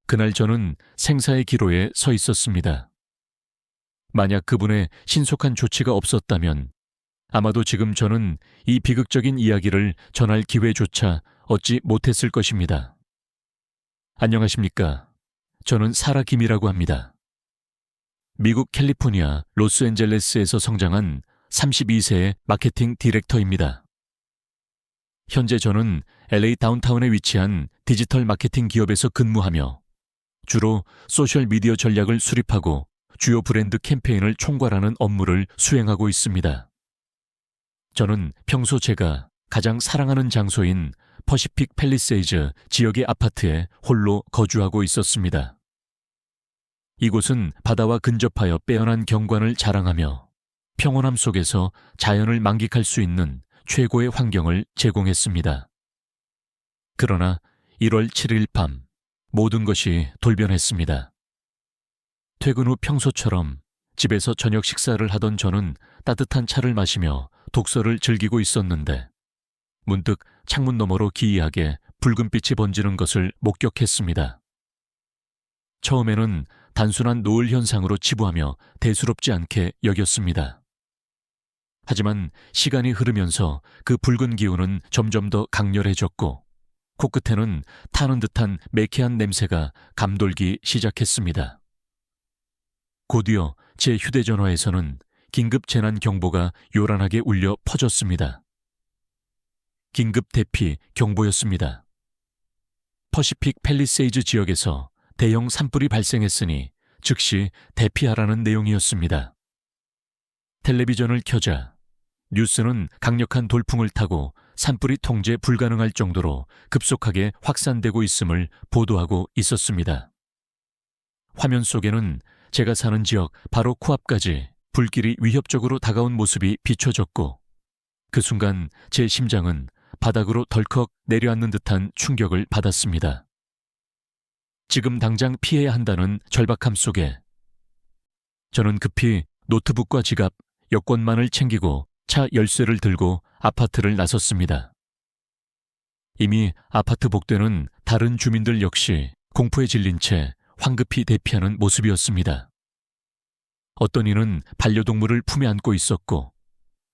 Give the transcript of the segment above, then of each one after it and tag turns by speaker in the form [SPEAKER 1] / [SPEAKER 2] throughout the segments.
[SPEAKER 1] 그날 저는 생사의 기로에 서 있었습니다. 만약 그분의 신속한 조치가 없었다면 아마도 지금 저는 이 비극적인 이야기를 전할 기회조차 얻지 못했을 것입니다. 안녕하십니까. 저는 사라 김이라고 합니다. 미국 캘리포니아 로스앤젤레스에서 성장한 32세의 마케팅 디렉터입니다. 현재 저는 LA 다운타운에 위치한 디지털 마케팅 기업에서 근무하며 주로 소셜미디어 전략을 수립하고 주요 브랜드 캠페인을 총괄하는 업무를 수행하고 있습니다. 저는 평소 제가 가장 사랑하는 장소인 퍼시픽 팰리세이즈 지역의 아파트에 홀로 거주하고 있었습니다. 이곳은 바다와 근접하여 빼어난 경관을 자랑하며 평온함 속에서 자연을 만끽할 수 있는 최고의 환경을 제공했습니다. 그러나 1월 7일 밤 모든 것이 돌변했습니다. 퇴근 후 평소처럼 집에서 저녁 식사를 하던 저는 따뜻한 차를 마시며 독서를 즐기고 있었는데 문득 창문 너머로 기이하게 붉은빛이 번지는 것을 목격했습니다. 처음에는 단순한 노을 현상으로 치부하며 대수롭지 않게 여겼습니다. 하지만 시간이 흐르면서 그 붉은 기운은 점점 더 강렬해졌고 코끝에는 타는 듯한 매캐한 냄새가 감돌기 시작했습니다. 곧이어 제 휴대전화에서는 긴급 재난 경보가 요란하게 울려 퍼졌습니다. 긴급 대피 경보였습니다. 퍼시픽 팰리세이즈 지역에서 대형 산불이 발생했으니 즉시 대피하라는 내용이었습니다. 텔레비전을 켜자 뉴스는 강력한 돌풍을 타고 산불이 통제 불가능할 정도로 급속하게 확산되고 있음을 보도하고 있었습니다. 화면 속에는 제가 사는 지역 바로 코앞까지 불길이 위협적으로 다가온 모습이 비춰졌고 그 순간 제 심장은 바닥으로 덜컥 내려앉는 듯한 충격을 받았습니다. 지금 당장 피해야 한다는 절박함 속에 저는 급히 노트북과 지갑, 여권만을 챙기고 차 열쇠를 들고 아파트를 나섰습니다. 이미 아파트 복도는 다른 주민들 역시 공포에 질린 채 황급히 대피하는 모습이었습니다. 어떤 이는 반려동물을 품에 안고 있었고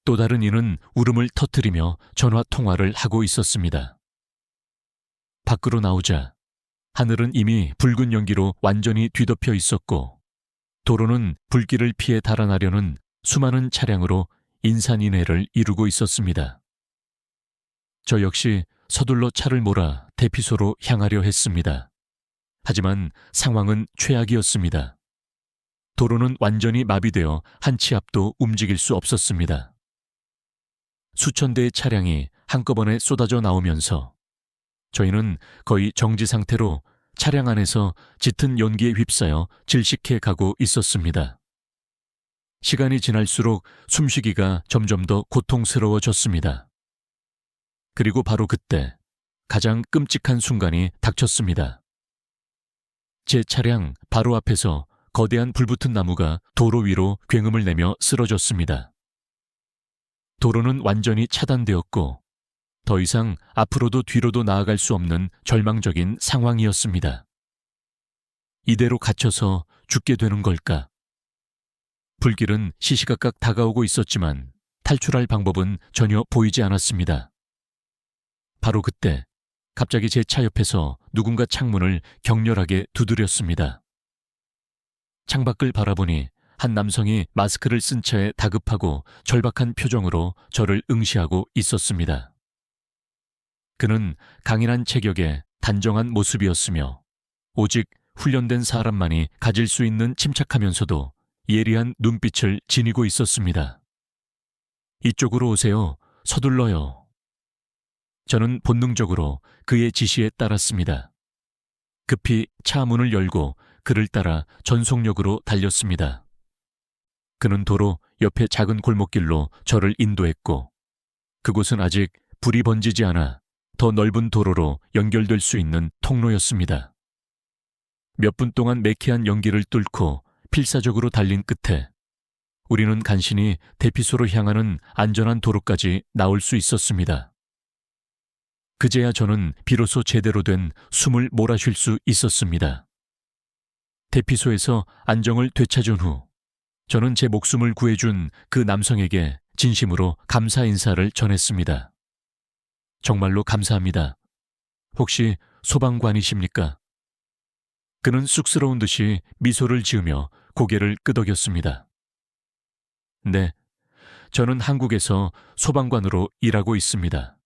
[SPEAKER 1] 또 다른 이는 울음을 터뜨리며 전화 통화를 하고 있었습니다. 밖으로 나오자 하늘은 이미 붉은 연기로 완전히 뒤덮여 있었고 도로는 불길을 피해 달아나려는 수많은 차량으로 인산인해를 이루고 있었습니다. 저 역시 서둘러 차를 몰아 대피소로 향하려 했습니다. 하지만 상황은 최악이었습니다. 도로는 완전히 마비되어 한 치 앞도 움직일 수 없었습니다. 수천 대의 차량이 한꺼번에 쏟아져 나오면서 저희는 거의 정지 상태로 차량 안에서 짙은 연기에 휩싸여 질식해 가고 있었습니다. 시간이 지날수록 숨쉬기가 점점 더 고통스러워졌습니다. 그리고 바로 그때 가장 끔찍한 순간이 닥쳤습니다. 제 차량 바로 앞에서 거대한 불붙은 나무가 도로 위로 굉음을 내며 쓰러졌습니다. 도로는 완전히 차단되었고 더 이상 앞으로도 뒤로도 나아갈 수 없는 절망적인 상황이었습니다. 이대로 갇혀서 죽게 되는 걸까? 불길은 시시각각 다가오고 있었지만 탈출할 방법은 전혀 보이지 않았습니다. 바로 그때 갑자기 제 차 옆에서 누군가 창문을 격렬하게 두드렸습니다. 창밖을 바라보니 한 남성이 마스크를 쓴 채 다급하고 절박한 표정으로 저를 응시하고 있었습니다. 그는 강인한 체격에 단정한 모습이었으며 오직 훈련된 사람만이 가질 수 있는 침착하면서도 예리한 눈빛을 지니고 있었습니다. 이쪽으로 오세요. 서둘러요. 저는 본능적으로 그의 지시에 따랐습니다. 급히 차 문을 열고 그를 따라 전속력으로 달렸습니다. 그는 도로 옆에 작은 골목길로 저를 인도했고 그곳은 아직 불이 번지지 않아 더 넓은 도로로 연결될 수 있는 통로였습니다. 몇 분 동안 매캐한 연기를 뚫고 필사적으로 달린 끝에 우리는 간신히 대피소로 향하는 안전한 도로까지 나올 수 있었습니다. 그제야 저는 비로소 제대로 된 숨을 몰아쉴 수 있었습니다. 대피소에서 안정을 되찾은 후 저는 제 목숨을 구해준 그 남성에게 진심으로 감사 인사를 전했습니다. 정말로 감사합니다. 혹시 소방관이십니까? 그는 쑥스러운 듯이 미소를 지으며 고개를 끄덕였습니다. 네, 저는 한국에서 소방관으로 일하고 있습니다.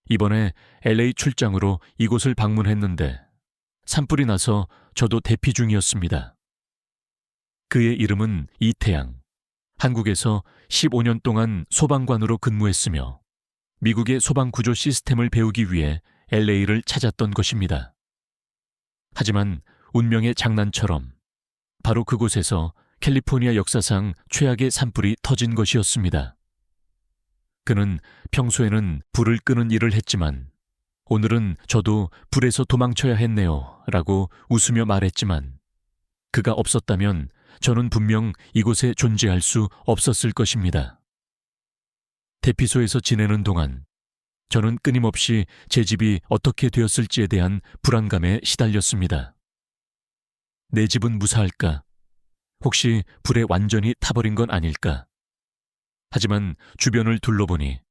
[SPEAKER 1] 이번에 LA 출장으로 이곳을 방문했는데 산불이 나서 저도 대피 중이었습니다. 그의 이름은 이태양. 한국에서 15년 동안 소방관으로 근무했으며 미국의 소방구조 시스템을 배우기 위해 LA를 찾았던 것입니다. 하지만 운명의 장난처럼 바로 그곳에서 캘리포니아 역사상 최악의 산불이 터진 것이었습니다. 그는 평소에는 불을 끄는 일을 했지만 오늘은 저도 불에서 도망쳐야 했네요 라고 웃으며 말했지만 그가 없었다면 저는 분명 이곳에 존재할 수 없었을 것입니다. 대피소에서 지내는 동안 저는 끊임없이 제 집이 어떻게 되었을지에 대한 불안감에 시달렸습니다. 내 집은 무사할까? 혹시 불에 완전히 타버린 건 아닐까? 하지만 주변을 둘러보니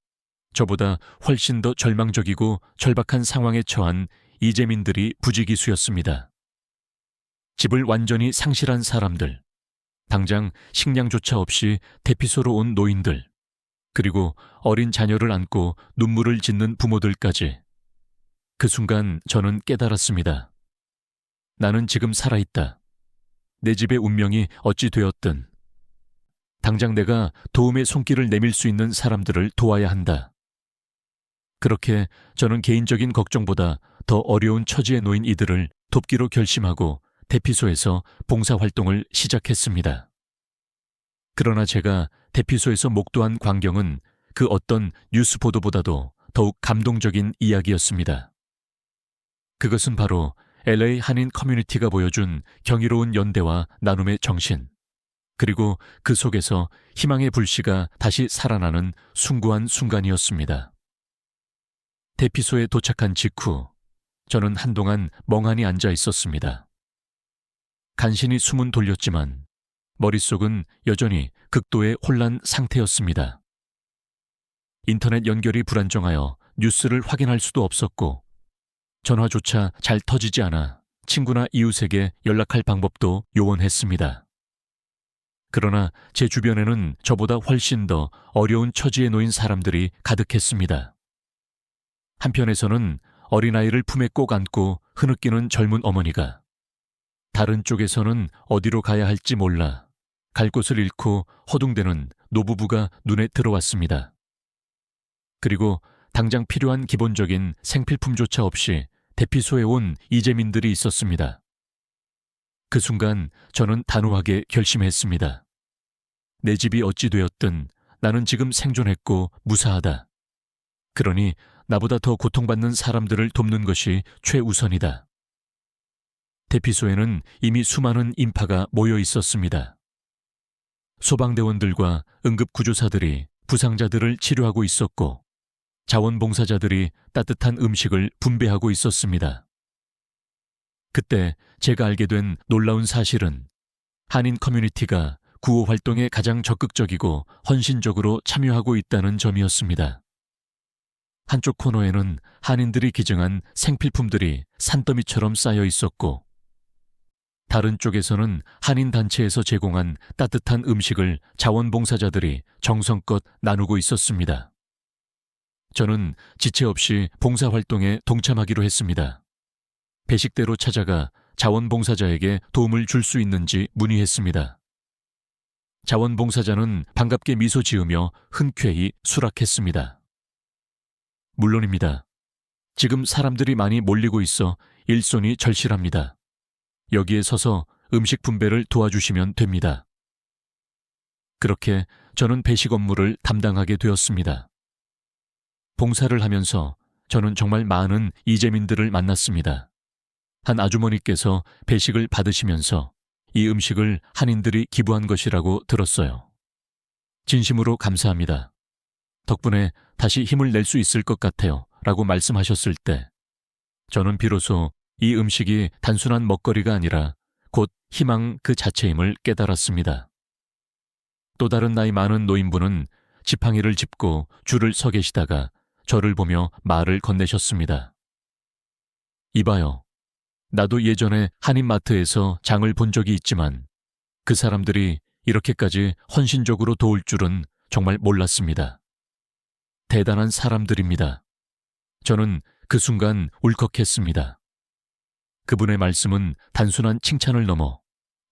[SPEAKER 1] 저보다 훨씬 더 절망적이고 절박한 상황에 처한 이재민들이 부지기수였습니다. 집을 완전히 상실한 사람들, 당장 식량조차 없이 대피소로 온 노인들, 그리고 어린 자녀를 안고 눈물을 짓는 부모들까지. 그 순간 저는 깨달았습니다. 나는 지금 살아있다. 내 집의 운명이 어찌 되었든 당장 내가 도움의 손길을 내밀 수 있는 사람들을 도와야 한다. 그렇게 저는 개인적인 걱정보다 더 어려운 처지에 놓인 이들을 돕기로 결심하고 대피소에서 봉사활동을 시작했습니다. 그러나 제가 대피소에서 목도한 광경은 그 어떤 뉴스 보도보다도 더욱 감동적인 이야기였습니다. 그것은 바로 LA 한인 커뮤니티가 보여준 경이로운 연대와 나눔의 정신, 그리고 그 속에서 희망의 불씨가 다시 살아나는 숭고한 순간이었습니다. 대피소에 도착한 직후 저는 한동안 멍하니 앉아 있었습니다. 간신히 숨은 돌렸지만 머릿속은 여전히 극도의 혼란 상태였습니다. 인터넷 연결이 불안정하여 뉴스를 확인할 수도 없었고 전화조차 잘 터지지 않아 친구나 이웃에게 연락할 방법도 요원했습니다. 그러나 제 주변에는 저보다 훨씬 더 어려운 처지에 놓인 사람들이 가득했습니다. 한편에서는 어린아이를 품에 꼭 안고 흐느끼는 젊은 어머니가, 다른 쪽에서는 어디로 가야 할지 몰라 갈 곳을 잃고 허둥대는 노부부가 눈에 들어왔습니다. 그리고 당장 필요한 기본적인 생필품조차 없이 대피소에 온 이재민들이 있었습니다. 그 순간 저는 단호하게 결심했습니다. 내 집이 어찌 되었든 나는 지금 생존했고 무사하다. 그러니 나보다 더 고통받는 사람들을 돕는 것이 최우선이다. 대피소에는 이미 수많은 인파가 모여 있었습니다. 소방대원들과 응급구조사들이 부상자들을 치료하고 있었고 자원봉사자들이 따뜻한 음식을 분배하고 있었습니다. 그때 제가 알게 된 놀라운 사실은 한인 커뮤니티가 구호 활동에 가장 적극적이고 헌신적으로 참여하고 있다는 점이었습니다. 한쪽 코너에는 한인들이 기증한 생필품들이 산더미처럼 쌓여 있었고 다른 쪽에서는 한인 단체에서 제공한 따뜻한 음식을 자원봉사자들이 정성껏 나누고 있었습니다. 저는 지체 없이 봉사활동에 동참하기로 했습니다. 배식대로 찾아가 자원봉사자에게 도움을 줄 수 있는지 문의했습니다. 자원봉사자는 반갑게 미소 지으며 흔쾌히 수락했습니다. 물론입니다. 지금 사람들이 많이 몰리고 있어 일손이 절실합니다. 여기에 서서 음식 분배를 도와주시면 됩니다. 그렇게 저는 배식 업무를 담당하게 되었습니다. 봉사를 하면서 저는 정말 많은 이재민들을 만났습니다. 한 아주머니께서 배식을 받으시면서 이 음식을 한인들이 기부한 것이라고 들었어요. 진심으로 감사합니다. 덕분에 다시 힘을 낼 수 있을 것 같아요. 라고 말씀하셨을 때 저는 비로소 이 음식이 단순한 먹거리가 아니라 곧 희망 그 자체임을 깨달았습니다. 또 다른 나이 많은 노인분은 지팡이를 짚고 줄을 서 계시다가 저를 보며 말을 건네셨습니다. 이봐요. 나도 예전에 한인마트에서 장을 본 적이 있지만 그 사람들이 이렇게까지 헌신적으로 도울 줄은 정말 몰랐습니다. 대단한 사람들입니다. 저는 그 순간 울컥했습니다. 그분의 말씀은 단순한 칭찬을 넘어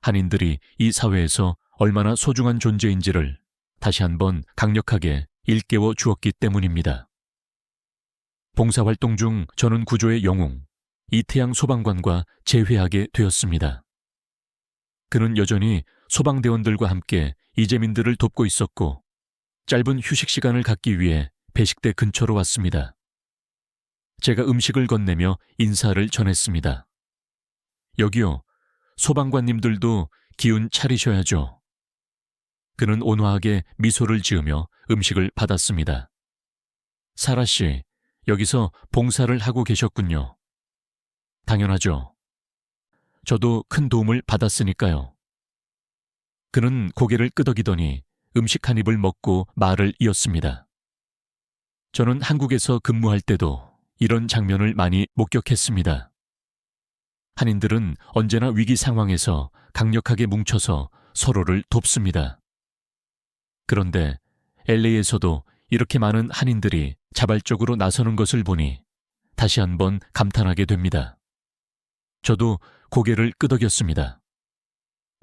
[SPEAKER 1] 한인들이 이 사회에서 얼마나 소중한 존재인지를 다시 한번 강력하게 일깨워 주었기 때문입니다. 봉사활동 중 저는 구조의 영웅, 이태양 소방관과 재회하게 되었습니다. 그는 여전히 소방대원들과 함께 이재민들을 돕고 있었고 짧은 휴식 시간을 갖기 위해 배식대 근처로 왔습니다. 제가 음식을 건네며 인사를 전했습니다. 여기요, 소방관님들도 기운 차리셔야죠. 그는 온화하게 미소를 지으며 음식을 받았습니다. 사라 씨, 여기서 봉사를 하고 계셨군요. 당연하죠. 저도 큰 도움을 받았으니까요. 그는 고개를 끄덕이더니 음식 한 입을 먹고 말을 이었습니다. 저는 한국에서 근무할 때도 이런 장면을 많이 목격했습니다. 한인들은 언제나 위기 상황에서 강력하게 뭉쳐서 서로를 돕습니다. 그런데 LA에서도 이렇게 많은 한인들이 자발적으로 나서는 것을 보니 다시 한번 감탄하게 됩니다. 저도 고개를 끄덕였습니다.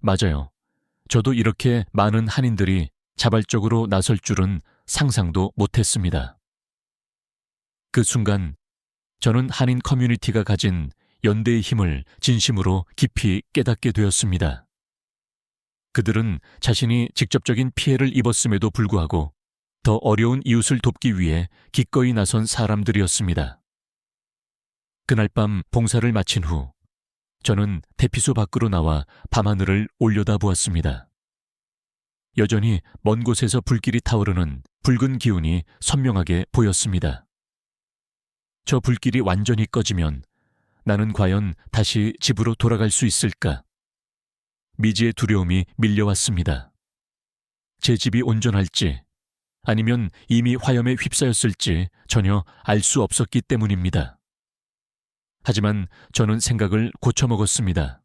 [SPEAKER 1] 맞아요. 저도 이렇게 많은 한인들이 자발적으로 나설 줄은 상상도 못했습니다. 그 순간 저는 한인 커뮤니티가 가진 연대의 힘을 진심으로 깊이 깨닫게 되었습니다. 그들은 자신이 직접적인 피해를 입었음에도 불구하고 더 어려운 이웃을 돕기 위해 기꺼이 나선 사람들이었습니다. 그날 밤 봉사를 마친 후 저는 대피소 밖으로 나와 밤하늘을 올려다보았습니다. 여전히 먼 곳에서 불길이 타오르는 붉은 기운이 선명하게 보였습니다. 저 불길이 완전히 꺼지면 나는 과연 다시 집으로 돌아갈 수 있을까? 미지의 두려움이 밀려왔습니다. 제 집이 온전할지 아니면 이미 화염에 휩싸였을지 전혀 알 수 없었기 때문입니다. 하지만 저는 생각을 고쳐먹었습니다.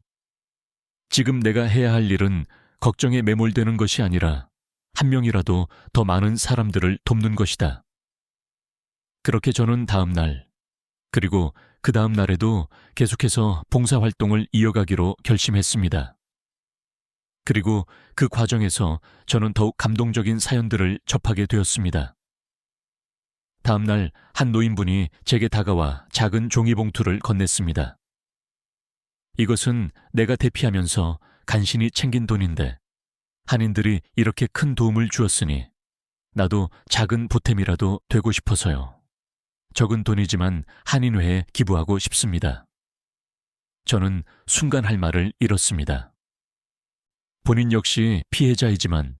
[SPEAKER 1] 지금 내가 해야 할 일은 걱정에 매몰되는 것이 아니라 한 명이라도 더 많은 사람들을 돕는 것이다. 그렇게 저는 다음 날, 그리고 그 다음 날에도 계속해서 봉사활동을 이어가기로 결심했습니다. 그리고 그 과정에서 저는 더욱 감동적인 사연들을 접하게 되었습니다. 다음 날 한 노인분이 제게 다가와 작은 종이봉투를 건넸습니다. 이것은 내가 대피하면서 간신히 챙긴 돈인데 한인들이 이렇게 큰 도움을 주었으니 나도 작은 보탬이라도 되고 싶어서요. 적은 돈이지만 한인회에 기부하고 싶습니다. 저는 순간 할 말을 잃었습니다. 본인 역시 피해자이지만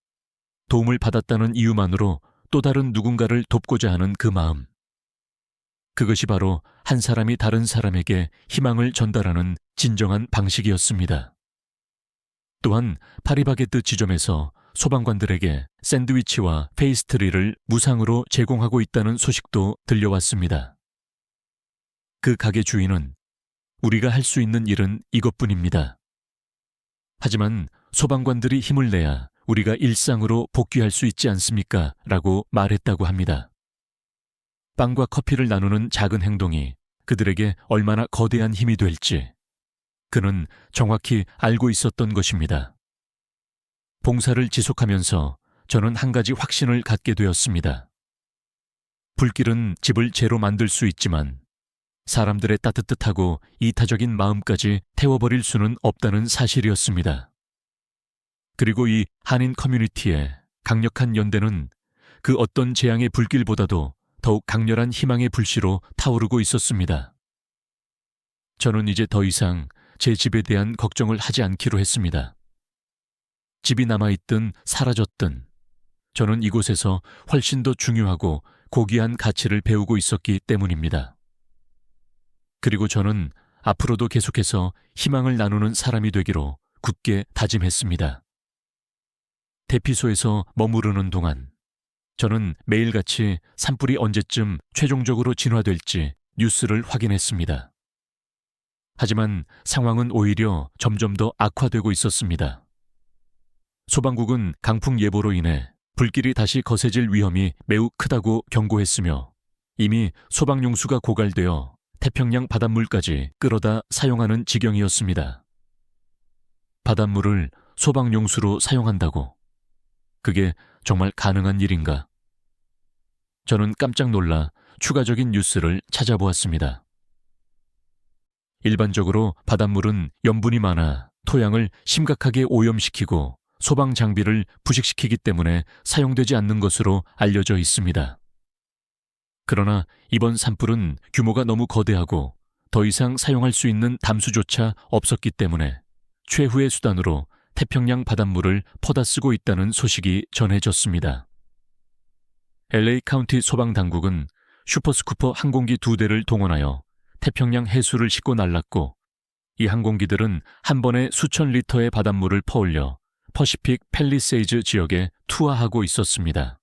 [SPEAKER 1] 도움을 받았다는 이유만으로 또 다른 누군가를 돕고자 하는 그 마음. 그것이 바로 한 사람이 다른 사람에게 희망을 전달하는 진정한 방식이었습니다. 또한 파리바게뜨 지점에서 소방관들에게 샌드위치와 페이스트리를 무상으로 제공하고 있다는 소식도 들려왔습니다. 그 가게 주인은 우리가 할 수 있는 일은 이것뿐입니다. 하지만 소방관들이 힘을 내야 우리가 일상으로 복귀할 수 있지 않습니까? 라고 말했다고 합니다. 빵과 커피를 나누는 작은 행동이 그들에게 얼마나 거대한 힘이 될지 그는 정확히 알고 있었던 것입니다. 봉사를 지속하면서 저는 한 가지 확신을 갖게 되었습니다. 불길은 집을 재로 만들 수 있지만 사람들의 따뜻하고 이타적인 마음까지 태워버릴 수는 없다는 사실이었습니다. 그리고 이 한인 커뮤니티의 강력한 연대는 그 어떤 재앙의 불길보다도 더욱 강렬한 희망의 불씨로 타오르고 있었습니다. 저는 이제 더 이상 제 집에 대한 걱정을 하지 않기로 했습니다. 집이 남아있든 사라졌든 저는 이곳에서 훨씬 더 중요하고 고귀한 가치를 배우고 있었기 때문입니다. 그리고 저는 앞으로도 계속해서 희망을 나누는 사람이 되기로 굳게 다짐했습니다. 대피소에서 머무르는 동안 저는 매일같이 산불이 언제쯤 최종적으로 진화될지 뉴스를 확인했습니다. 하지만 상황은 오히려 점점 더 악화되고 있었습니다. 소방국은 강풍 예보로 인해 불길이 다시 거세질 위험이 매우 크다고 경고했으며 이미 소방용수가 고갈되어 태평양 바닷물까지 끌어다 사용하는 지경이었습니다. 바닷물을 소방용수로 사용한다고? 그게 정말 가능한 일인가? 저는 깜짝 놀라 추가적인 뉴스를 찾아보았습니다. 일반적으로 바닷물은 염분이 많아 토양을 심각하게 오염시키고 소방 장비를 부식시키기 때문에 사용되지 않는 것으로 알려져 있습니다. 그러나 이번 산불은 규모가 너무 거대하고 더 이상 사용할 수 있는 담수조차 없었기 때문에 최후의 수단으로 태평양 바닷물을 퍼다 쓰고 있다는 소식이 전해졌습니다. LA 카운티 소방당국은 슈퍼스쿠퍼 항공기 2대를 동원하여 태평양 해수를 싣고 날랐고 이 항공기들은 한 번에 수천 리터의 바닷물을 퍼올려 퍼시픽 팰리세이즈 지역에 투하하고 있었습니다.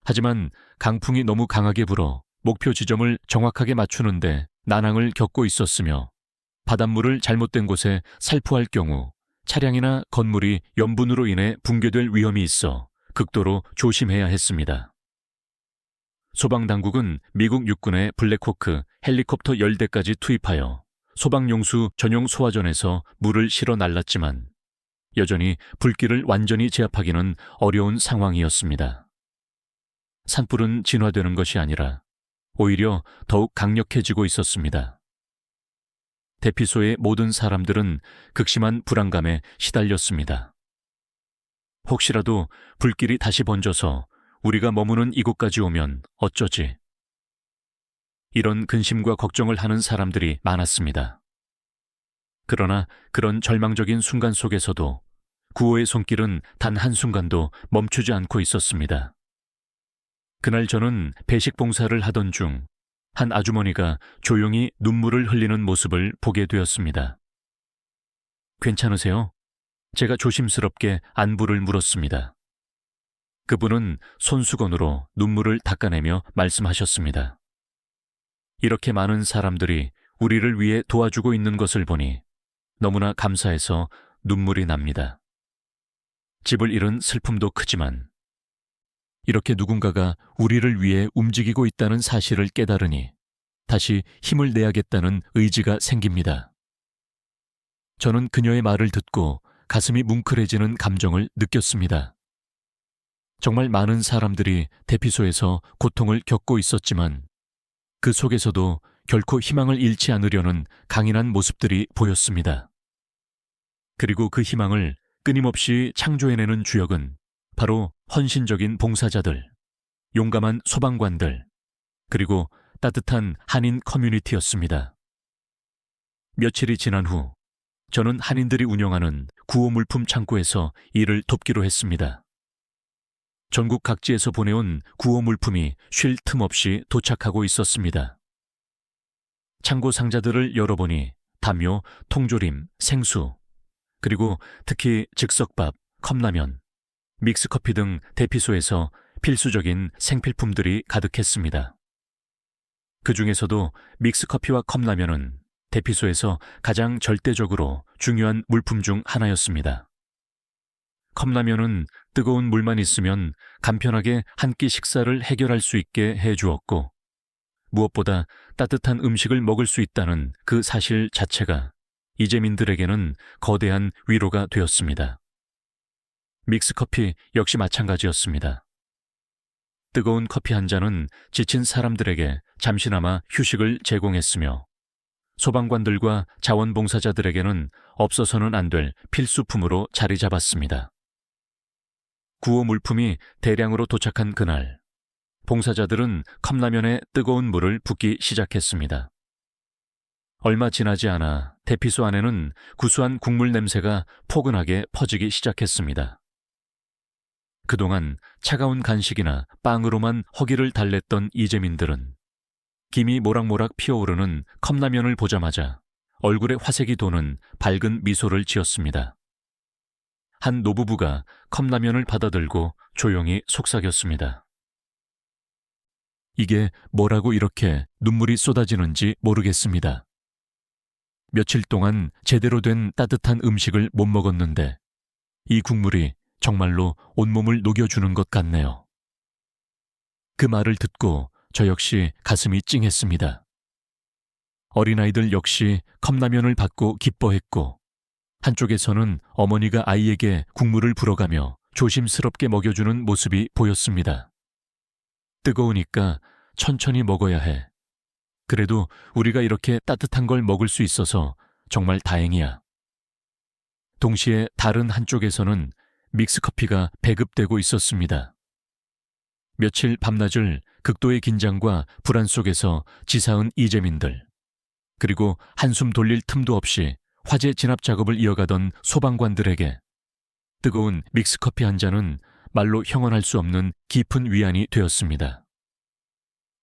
[SPEAKER 1] 하지만 강풍이 너무 강하게 불어 목표 지점을 정확하게 맞추는데 난항을 겪고 있었으며 바닷물을 잘못된 곳에 살포할 경우 차량이나 건물이 염분으로 인해 붕괴될 위험이 있어 극도로 조심해야 했습니다. 소방당국은 미국 육군의 블랙호크 헬리콥터 10대까지 투입하여 소방용수 전용 소화전에서 물을 실어 날랐지만 여전히 불길을 완전히 제압하기는 어려운 상황이었습니다. 산불은 진화되는 것이 아니라 오히려 더욱 강력해지고 있었습니다. 대피소의 모든 사람들은 극심한 불안감에 시달렸습니다. 혹시라도 불길이 다시 번져서 우리가 머무는 이곳까지 오면 어쩌지? 이런 근심과 걱정을 하는 사람들이 많았습니다. 그러나 그런 절망적인 순간 속에서도 구호의 손길은 단 한순간도 멈추지 않고 있었습니다. 그날 저는 배식 봉사를 하던 중 한 아주머니가 조용히 눈물을 흘리는 모습을 보게 되었습니다. 괜찮으세요? 제가 조심스럽게 안부를 물었습니다. 그분은 손수건으로 눈물을 닦아내며 말씀하셨습니다. 이렇게 많은 사람들이 우리를 위해 도와주고 있는 것을 보니 너무나 감사해서 눈물이 납니다. 집을 잃은 슬픔도 크지만 이렇게 누군가가 우리를 위해 움직이고 있다는 사실을 깨달으니 다시 힘을 내야겠다는 의지가 생깁니다. 저는 그녀의 말을 듣고 가슴이 뭉클해지는 감정을 느꼈습니다. 정말 많은 사람들이 대피소에서 고통을 겪고 있었지만 그 속에서도 결코 희망을 잃지 않으려는 강인한 모습들이 보였습니다. 그리고 그 희망을 끊임없이 창조해내는 주역은 바로 헌신적인 봉사자들, 용감한 소방관들, 그리고 따뜻한 한인 커뮤니티였습니다. 며칠이 지난 후 저는 한인들이 운영하는 구호물품 창고에서 일을 돕기로 했습니다. 전국 각지에서 보내온 구호물품이 쉴 틈 없이 도착하고 있었습니다. 창고 상자들을 열어보니 담요, 통조림, 생수, 그리고 특히 즉석밥, 컵라면, 믹스커피 등 대피소에서 필수적인 생필품들이 가득했습니다. 그 중에서도 믹스커피와 컵라면은 대피소에서 가장 절대적으로 중요한 물품 중 하나였습니다. 컵라면은 뜨거운 물만 있으면 간편하게 한 끼 식사를 해결할 수 있게 해주었고 무엇보다 따뜻한 음식을 먹을 수 있다는 그 사실 자체가 이재민들에게는 거대한 위로가 되었습니다. 믹스커피 역시 마찬가지였습니다. 뜨거운 커피 한 잔은 지친 사람들에게 잠시나마 휴식을 제공했으며 소방관들과 자원봉사자들에게는 없어서는 안 될 필수품으로 자리 잡았습니다. 구호 물품이 대량으로 도착한 그날, 봉사자들은 컵라면에 뜨거운 물을 붓기 시작했습니다. 얼마 지나지 않아 대피소 안에는 구수한 국물 냄새가 포근하게 퍼지기 시작했습니다. 그동안 차가운 간식이나 빵으로만 허기를 달랬던 이재민들은 김이 모락모락 피어오르는 컵라면을 보자마자 얼굴에 화색이 도는 밝은 미소를 지었습니다. 한 노부부가 컵라면을 받아들고 조용히 속삭였습니다. 이게 뭐라고 이렇게 눈물이 쏟아지는지 모르겠습니다. 며칠 동안 제대로 된 따뜻한 음식을 못 먹었는데 이 국물이 정말로 온몸을 녹여주는 것 같네요. 그 말을 듣고 저 역시 가슴이 찡했습니다. 어린아이들 역시 컵라면을 받고 기뻐했고 한쪽에서는 어머니가 아이에게 국물을 불어가며 조심스럽게 먹여주는 모습이 보였습니다. 뜨거우니까 천천히 먹어야 해. 그래도 우리가 이렇게 따뜻한 걸 먹을 수 있어서 정말 다행이야. 동시에 다른 한쪽에서는 믹스커피가 배급되고 있었습니다. 며칠 밤낮을 극도의 긴장과 불안 속에서 지사은 이재민들, 그리고 한숨 돌릴 틈도 없이 화재 진압 작업을 이어가던 소방관들에게 뜨거운 믹스커피 한 잔은 말로 형언할 수 없는 깊은 위안이 되었습니다.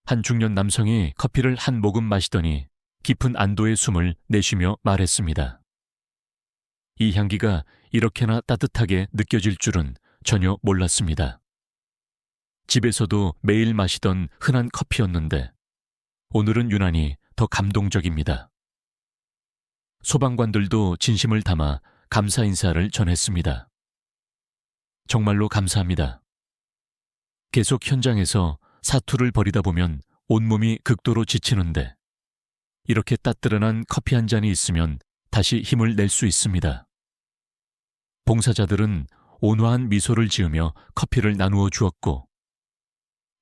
[SPEAKER 1] 한 중년 남성이 커피를 한 모금 마시더니 깊은 안도의 숨을 내쉬며 말했습니다. 이 향기가 이렇게나 따뜻하게 느껴질 줄은 전혀 몰랐습니다. 집에서도 매일 마시던 흔한 커피였는데 오늘은 유난히 더 감동적입니다. 소방관들도 진심을 담아 감사 인사를 전했습니다. 정말로 감사합니다. 계속 현장에서 사투를 벌이다 보면 온몸이 극도로 지치는데 이렇게 따뜻한 커피 한 잔이 있으면 다시 힘을 낼 수 있습니다. 봉사자들은 온화한 미소를 지으며 커피를 나누어 주었고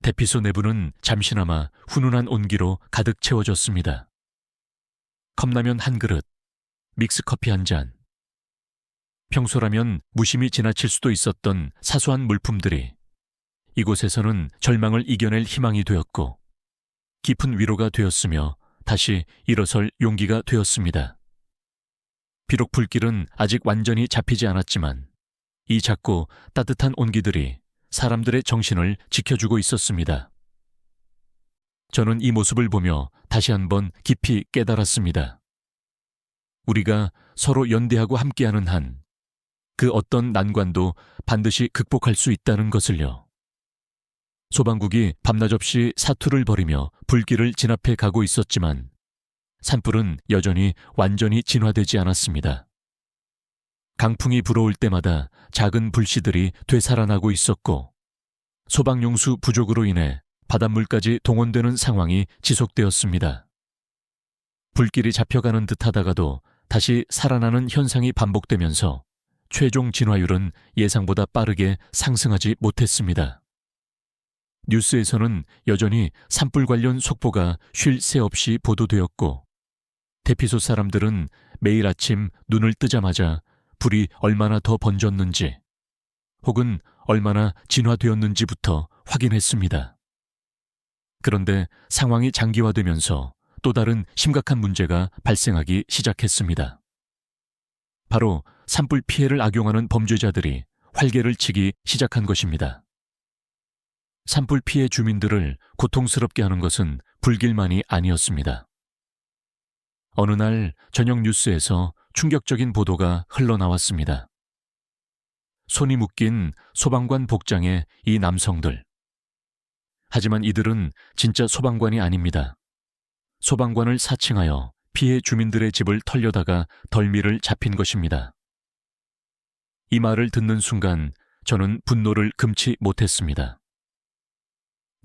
[SPEAKER 1] 대피소 내부는 잠시나마 훈훈한 온기로 가득 채워졌습니다. 컵라면 한 그릇, 믹스커피 한 잔. 평소라면 무심히 지나칠 수도 있었던 사소한 물품들이 이곳에서는 절망을 이겨낼 희망이 되었고 깊은 위로가 되었으며 다시 일어설 용기가 되었습니다. 비록 불길은 아직 완전히 잡히지 않았지만 이 작고 따뜻한 온기들이 사람들의 정신을 지켜주고 있었습니다. 저는 이 모습을 보며 다시 한번 깊이 깨달았습니다. 우리가 서로 연대하고 함께하는 한 그 어떤 난관도 반드시 극복할 수 있다는 것을요. 소방국이 밤낮 없이 사투를 벌이며 불길을 진압해 가고 있었지만 산불은 여전히 완전히 진화되지 않았습니다. 강풍이 불어올 때마다 작은 불씨들이 되살아나고 있었고 소방용수 부족으로 인해 바닷물까지 동원되는 상황이 지속되었습니다. 불길이 잡혀가는 듯하다가도 다시 살아나는 현상이 반복되면서 최종 진화율은 예상보다 빠르게 상승하지 못했습니다. 뉴스에서는 여전히 산불 관련 속보가 쉴 새 없이 보도되었고 대피소 사람들은 매일 아침 눈을 뜨자마자 불이 얼마나 더 번졌는지 혹은 얼마나 진화되었는지부터 확인했습니다. 그런데 상황이 장기화되면서 또 다른 심각한 문제가 발생하기 시작했습니다. 바로 산불 피해를 악용하는 범죄자들이 활개를 치기 시작한 것입니다. 산불 피해 주민들을 고통스럽게 하는 것은 불길만이 아니었습니다. 어느 날 저녁 뉴스에서 충격적인 보도가 흘러나왔습니다. 손이 묶인 소방관 복장의 이 남성들. 하지만 이들은 진짜 소방관이 아닙니다. 소방관을 사칭하여 피해 주민들의 집을 털려다가 덜미를 잡힌 것입니다. 이 말을 듣는 순간 저는 분노를 금치 못했습니다.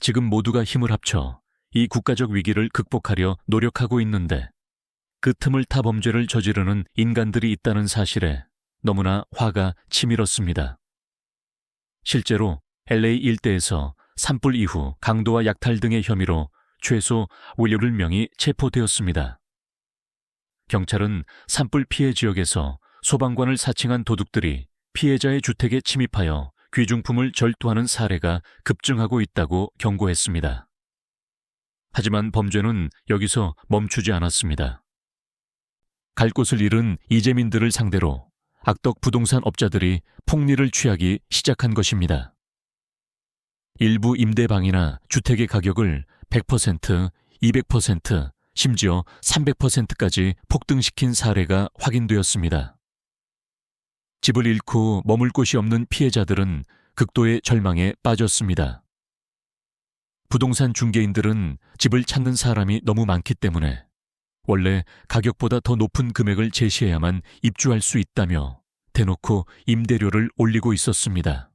[SPEAKER 1] 지금 모두가 힘을 합쳐 이 국가적 위기를 극복하려 노력하고 있는데 그 틈을 타 범죄를 저지르는 인간들이 있다는 사실에 너무나 화가 치밀었습니다. 실제로 LA 일대에서 산불 이후 강도와 약탈 등의 혐의로 최소 17명이 체포되었습니다. 경찰은 산불 피해 지역에서 소방관을 사칭한 도둑들이 피해자의 주택에 침입하여 귀중품을 절도하는 사례가 급증하고 있다고 경고했습니다. 하지만 범죄는 여기서 멈추지 않았습니다. 갈 곳을 잃은 이재민들을 상대로 악덕 부동산 업자들이 폭리를 취하기 시작한 것입니다. 일부 임대방이나 주택의 가격을 100%, 200%, 심지어 300%까지 폭등시킨 사례가 확인되었습니다. 집을 잃고 머물 곳이 없는 피해자들은 극도의 절망에 빠졌습니다. 부동산 중개인들은 집을 찾는 사람이 너무 많기 때문에 원래 가격보다 더 높은 금액을 제시해야만 입주할 수 있다며 대놓고 임대료를 올리고 있었습니다.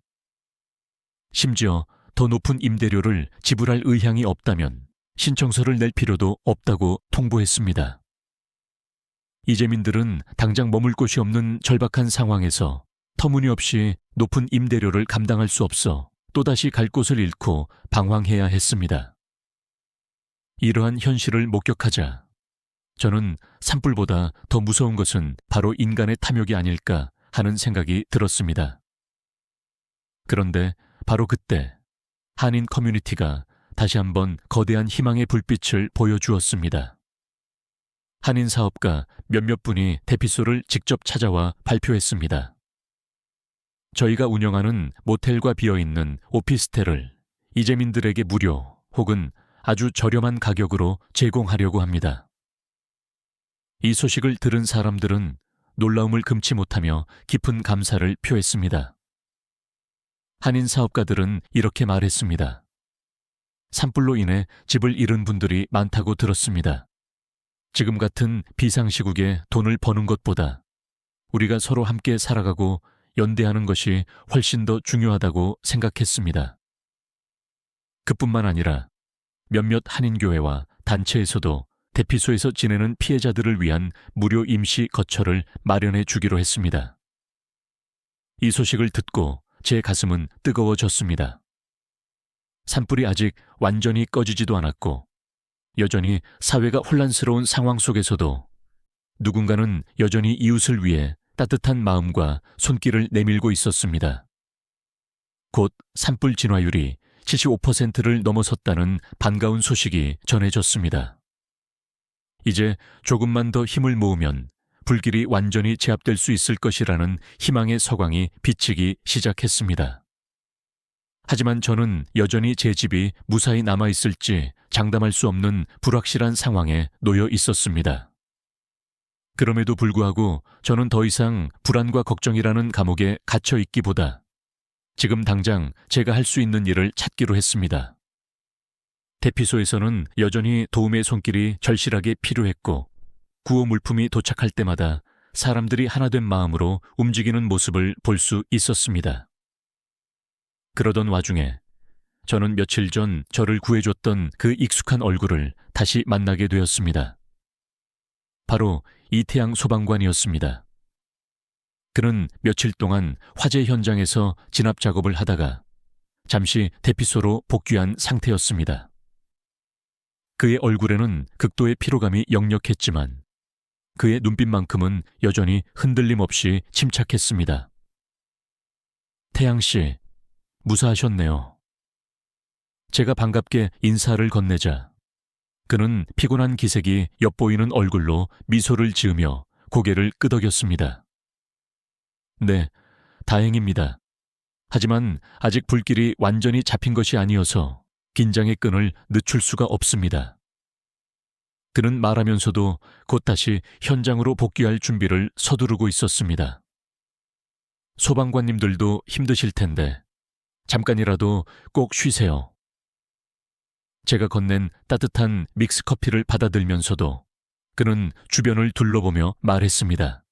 [SPEAKER 1] 심지어 더 높은 임대료를 지불할 의향이 없다면 신청서를 낼 필요도 없다고 통보했습니다. 이재민들은 당장 머물 곳이 없는 절박한 상황에서 터무니없이 높은 임대료를 감당할 수 없어 또다시 갈 곳을 잃고 방황해야 했습니다. 이러한 현실을 목격하자 저는 산불보다 더 무서운 것은 바로 인간의 탐욕이 아닐까 하는 생각이 들었습니다. 그런데 바로 그때 한인 커뮤니티가 다시 한번 거대한 희망의 불빛을 보여주었습니다. 한인 사업가 몇몇 분이 대피소를 직접 찾아와 발표했습니다. 저희가 운영하는 모텔과 비어있는 오피스텔을 이재민들에게 무료 혹은 아주 저렴한 가격으로 제공하려고 합니다. 이 소식을 들은 사람들은 놀라움을 금치 못하며 깊은 감사를 표했습니다. 한인 사업가들은 이렇게 말했습니다. 산불로 인해 집을 잃은 분들이 많다고 들었습니다. 지금 같은 비상시국에 돈을 버는 것보다 우리가 서로 함께 살아가고 연대하는 것이 훨씬 더 중요하다고 생각했습니다. 그뿐만 아니라 몇몇 한인교회와 단체에서도 대피소에서 지내는 피해자들을 위한 무료 임시 거처를 마련해 주기로 했습니다. 이 소식을 듣고 제 가슴은 뜨거워졌습니다. 산불이 아직 완전히 꺼지지도 않았고 여전히 사회가 혼란스러운 상황 속에서도 누군가는 여전히 이웃을 위해 따뜻한 마음과 손길을 내밀고 있었습니다. 곧 산불 진화율이 75%를 넘어섰다는 반가운 소식이 전해졌습니다. 이제 조금만 더 힘을 모으면 불길이 완전히 제압될 수 있을 것이라는 희망의 서광이 비치기 시작했습니다. 하지만 저는 여전히 제 집이 무사히 남아있을지 장담할 수 없는 불확실한 상황에 놓여 있었습니다. 그럼에도 불구하고 저는 더 이상 불안과 걱정이라는 감옥에 갇혀 있기보다 지금 당장 제가 할 수 있는 일을 찾기로 했습니다. 대피소에서는 여전히 도움의 손길이 절실하게 필요했고 구호 물품이 도착할 때마다 사람들이 하나된 마음으로 움직이는 모습을 볼 수 있었습니다. 그러던 와중에 저는 며칠 전 저를 구해줬던 그 익숙한 얼굴을 다시 만나게 되었습니다. 바로 이태양 소방관이었습니다. 그는 며칠 동안 화재 현장에서 진압 작업을 하다가 잠시 대피소로 복귀한 상태였습니다. 그의 얼굴에는 극도의 피로감이 역력했지만 그의 눈빛만큼은 여전히 흔들림 없이 침착했습니다. 태양 씨, 무사하셨네요. 제가 반갑게 인사를 건네자 그는 피곤한 기색이 엿보이는 얼굴로 미소를 지으며 고개를 끄덕였습니다. 네, 다행입니다. 하지만 아직 불길이 완전히 잡힌 것이 아니어서 긴장의 끈을 늦출 수가 없습니다. 그는 말하면서도 곧 다시 현장으로 복귀할 준비를 서두르고 있었습니다. 소방관님들도 힘드실 텐데 잠깐이라도 꼭 쉬세요. 제가 건넨 따뜻한 믹스커피를 받아들면서도 그는 주변을 둘러보며 말했습니다.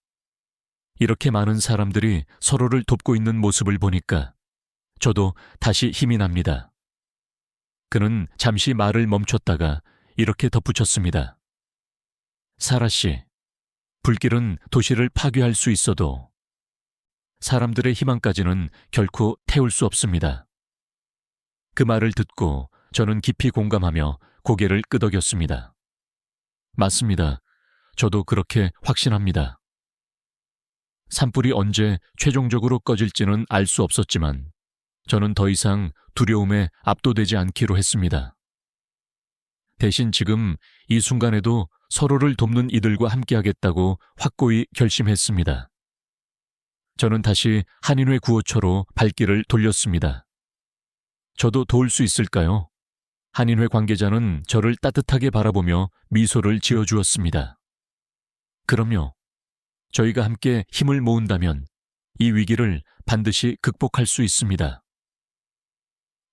[SPEAKER 1] 이렇게 많은 사람들이 서로를 돕고 있는 모습을 보니까 저도 다시 힘이 납니다. 그는 잠시 말을 멈췄다가 이렇게 덧붙였습니다. 사라 씨, 불길은 도시를 파괴할 수 있어도 사람들의 희망까지는 결코 태울 수 없습니다. 그 말을 듣고 저는 깊이 공감하며 고개를 끄덕였습니다. 맞습니다. 저도 그렇게 확신합니다. 산불이 언제 최종적으로 꺼질지는 알 수 없었지만 저는 더 이상 두려움에 압도되지 않기로 했습니다. 대신 지금 이 순간에도 서로를 돕는 이들과 함께하겠다고 확고히 결심했습니다. 저는 다시 한인회 구호처로 발길을 돌렸습니다. 저도 도울 수 있을까요? 한인회 관계자는 저를 따뜻하게 바라보며 미소를 지어주었습니다. 그럼요. 저희가 함께 힘을 모은다면 이 위기를 반드시 극복할 수 있습니다.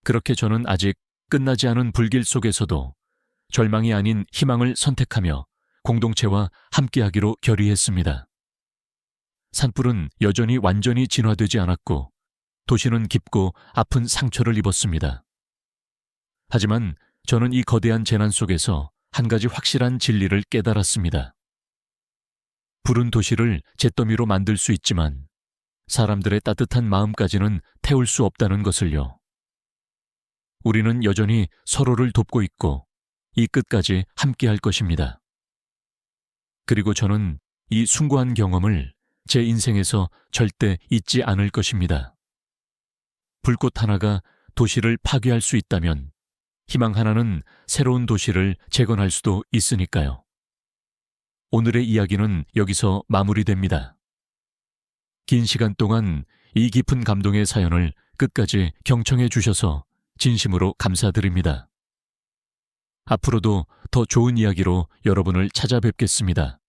[SPEAKER 1] 그렇게 저는 아직 끝나지 않은 불길 속에서도 절망이 아닌 희망을 선택하며 공동체와 함께하기로 결의했습니다. 산불은 여전히 완전히 진화되지 않았고 도시는 깊고 아픈 상처를 입었습니다. 하지만 저는 이 거대한 재난 속에서 한 가지 확실한 진리를 깨달았습니다. 불은 도시를 잿더미로 만들 수 있지만 사람들의 따뜻한 마음까지는 태울 수 없다는 것을요. 우리는 여전히 서로를 돕고 있고 이 끝까지 함께할 것입니다. 그리고 저는 이 숭고한 경험을 제 인생에서 절대 잊지 않을 것입니다. 불꽃 하나가 도시를 파괴할 수 있다면 희망 하나는 새로운 도시를 재건할 수도 있으니까요. 오늘의 이야기는 여기서 마무리됩니다. 긴 시간 동안 이 깊은 감동의 사연을 끝까지 경청해 주셔서 진심으로 감사드립니다. 앞으로도 더 좋은 이야기로 여러분을 찾아뵙겠습니다.